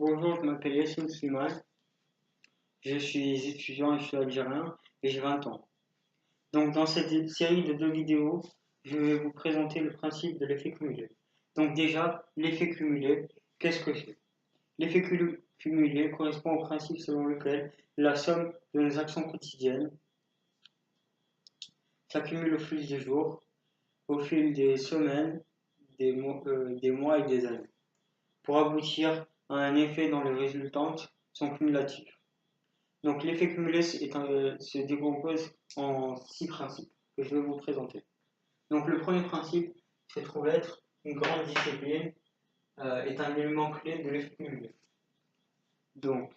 Bonjour, je m'appelle Yassine Slimane, je suis étudiant et je suis algérien et j'ai 20 ans. Donc dans cette série de 2 vidéos, je vais vous présenter le principe de l'effet cumulé. Donc déjà, l'effet cumulé, qu'est-ce que c'est? L'effet cumulé correspond au principe selon lequel la somme de nos actions quotidiennes s'accumule au fil des jours, au fil des semaines, des mois et des années, pour aboutir à un effet dont les résultantes sont cumulatives. Donc l'effet cumulé se décompose en 6 principes que je vais vous présenter. Donc le premier principe se trouve être une grande discipline, est un élément clé de l'effet cumulé. Donc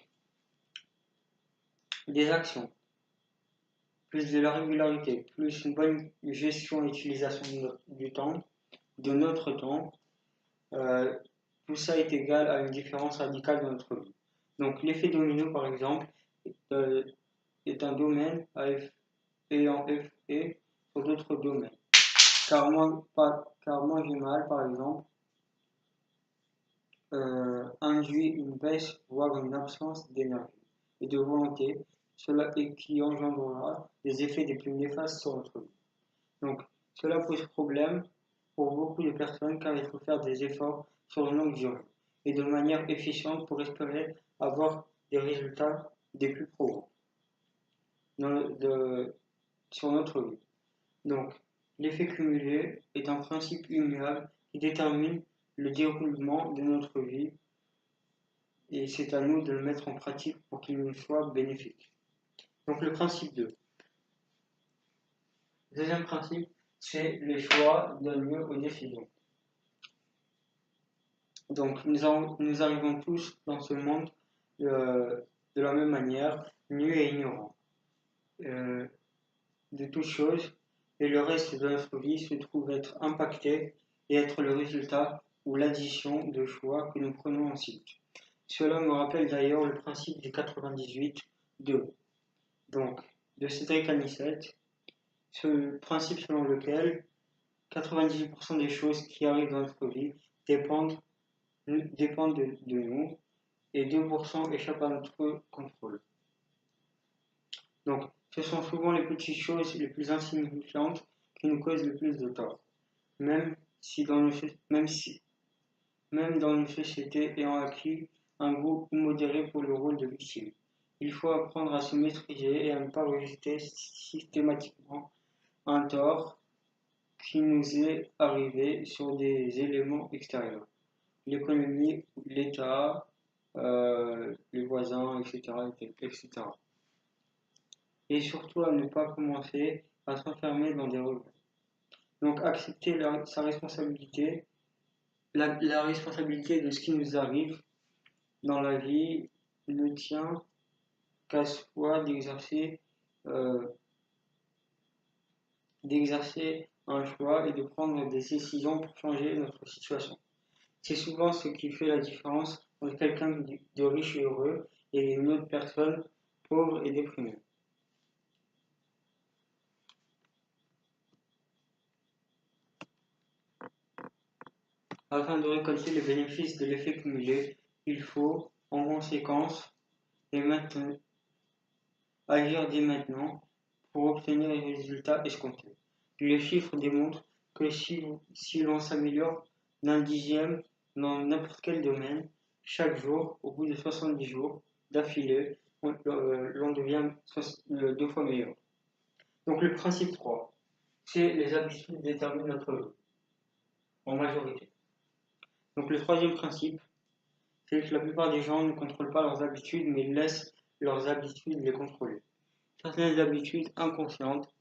des actions, plus de la régularité, plus une bonne gestion et utilisation du temps, de notre temps, tout ça est égal à une différence radicale dans notre vie. Donc l'effet domino par exemple est un domaine ayant effet sur d'autres domaines. Car moi j'ai mal, par exemple, induit une baisse, voire une absence d'énergie et de volonté, qui engendrera des effets des plus néfastes sur notre vie. Donc, cela pose problème pour beaucoup de personnes car il faut faire des efforts sur une longue durée et de manière efficiente pour espérer avoir des résultats des plus probants sur notre vie. Donc, l'effet cumulé est un principe immuable qui détermine le déroulement de notre vie et c'est à nous de le mettre en pratique pour qu'il nous soit bénéfique. Donc, le principe 2. Le deuxième principe, c'est les choix donnent lieu aux décisions. Donc, nous arrivons tous dans ce monde de la même manière, nus et ignorants de toutes choses, et le reste de notre vie se trouve être impacté et être le résultat ou l'addition de choix que nous prenons ensuite. Cela me rappelle d'ailleurs le principe du 98-2, donc de Cédric Anissette, ce principe selon lequel 98% des choses qui arrivent dans notre vie dépendent de nous et 2% échappent à notre contrôle. Donc, ce sont souvent les petites choses les plus insignifiantes qui nous causent le plus de tort, même dans une société ayant acquis un goût modéré pour le rôle de victime. Il faut apprendre à se maîtriser et à ne pas rejeter systématiquement un tort qui nous est arrivé sur des éléments extérieurs. L'économie, l'État, les voisins, etc., etc. Et surtout à ne pas commencer à s'enfermer dans des regrets. Donc accepter sa responsabilité, la responsabilité de ce qui nous arrive dans la vie ne tient qu'à soi d'exercer un choix et de prendre des décisions pour changer notre situation. C'est souvent ce qui fait la différence entre quelqu'un de riche et heureux et une autre personne pauvre et déprimée. Afin de récolter les bénéfices de l'effet cumulé, il faut, en conséquence, agir dès maintenant pour obtenir les résultats escomptés. Les chiffres démontrent que si l'on s'améliore d'un dixième dans n'importe quel domaine, chaque jour, au bout de 70 jours d'affilée, l'on devient 2 fois meilleur. Donc le principe 3, c'est les habitudes déterminent notre vie, en majorité. Donc le troisième principe, c'est que la plupart des gens ne contrôlent pas leurs habitudes, mais laissent leurs habitudes les contrôler. Certaines habitudes inconscientes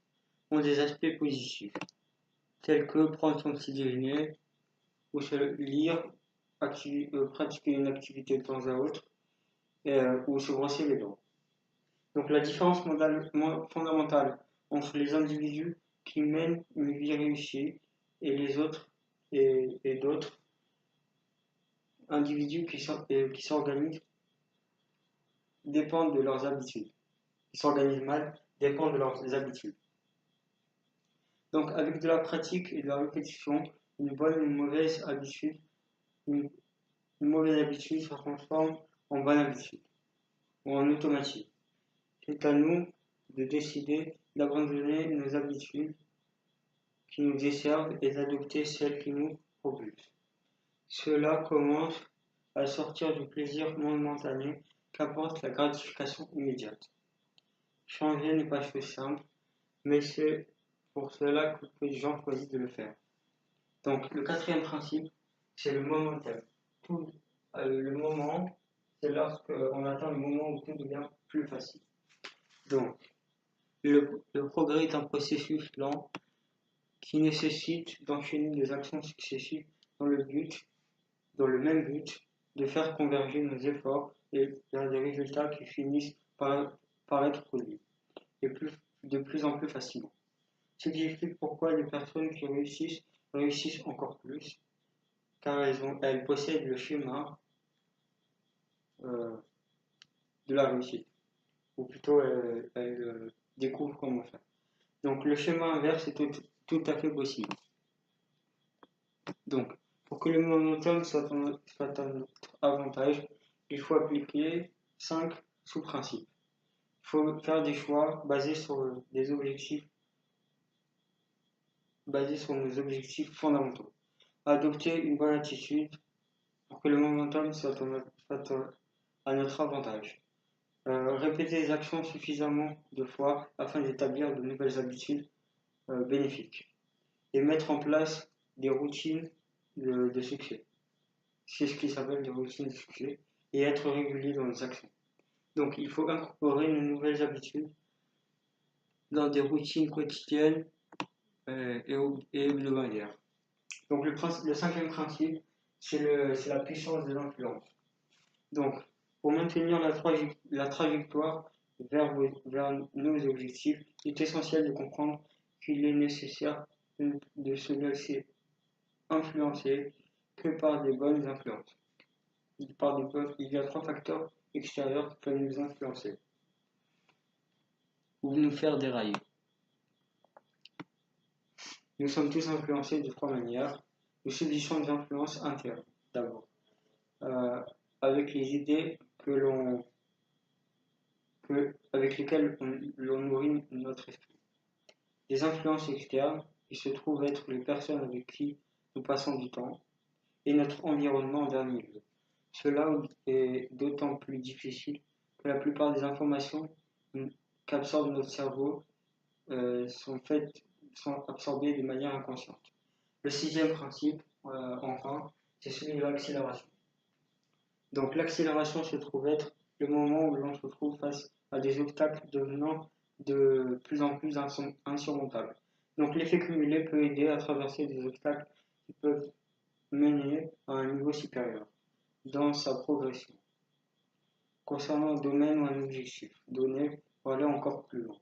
ont des aspects positifs, tels que prendre son petit déjeuner, ou se lire, pratiquer une activité de temps à autre, ou se brosser les dents. Donc la différence fondamentale entre les individus qui mènent une vie réussie et les autres et d'autres individus qui s'organisent dépendent de leurs habitudes. Qui s'organisent mal dépendent de leurs habitudes. Donc avec de la pratique et de la répétition, une bonne ou une mauvaise habitude se transforme en bonne habitude ou en automatique. C'est à nous de décider d'abandonner nos habitudes qui nous desservent et d'adopter celles qui nous propulsent. Cela commence à sortir du plaisir momentané qu'apporte la gratification immédiate. Changer n'est pas chose simple, mais c'est pour cela que peu de gens choisissent de le faire. Donc le quatrième principe, c'est le momentum. Le moment, c'est lorsqu'on atteint le moment où tout devient plus facile. Donc le progrès est un processus lent qui nécessite d'enchaîner des actions successives dans le même but de faire converger nos efforts vers des résultats qui finissent par être produits, et de plus en plus facilement. Ce qui explique pourquoi les personnes qui réussissent encore plus, car elles possèdent le schéma euh, de la réussite, ou plutôt elles découvrent comment faire. Donc le schéma inverse est tout à fait possible. Donc, pour que le momentum soit à notre avantage, il faut appliquer 5 sous-principes. Il faut faire des choix basés sur nos objectifs fondamentaux. Adopter une bonne attitude pour que le momentum soit à notre avantage. Répéter les actions suffisamment de fois afin d'établir de nouvelles habitudes bénéfiques. Et mettre en place des routines de succès. C'est ce qui s'appelle des routines de succès. Et être régulier dans nos actions. Donc il faut incorporer nos nouvelles habitudes dans des routines quotidiennes et hebdomadaires. Donc le cinquième principe, c'est la puissance de l'influence. Donc pour maintenir la trajectoire vers nos objectifs, il est essentiel de comprendre qu'il est nécessaire de se laisser influencer que par des bonnes influences. Il y a 3 facteurs extérieurs qui peuvent nous influencer ou nous faire dérailler. Nous sommes tous influencés de 3 manières. Nous subissons des influences internes, d'abord, avec les idées avec lesquelles l'on nourrit notre esprit. Des influences externes, qui se trouvent être les personnes avec qui nous passons du temps, et notre environnement en dernier lieu. Cela est d'autant plus difficile que la plupart des informations qu'absorbe notre cerveau sont absorbées de manière inconsciente. Le sixième principe, enfin, c'est celui de l'accélération. Donc l'accélération se trouve être le moment où l'on se trouve face à des obstacles devenant de plus en plus insurmontables. Donc l'effet cumulé peut aider à traverser des obstacles qui peuvent mener à un niveau supérieur dans sa progression. Concernant un domaine ou un objectif donné, pour aller encore plus loin.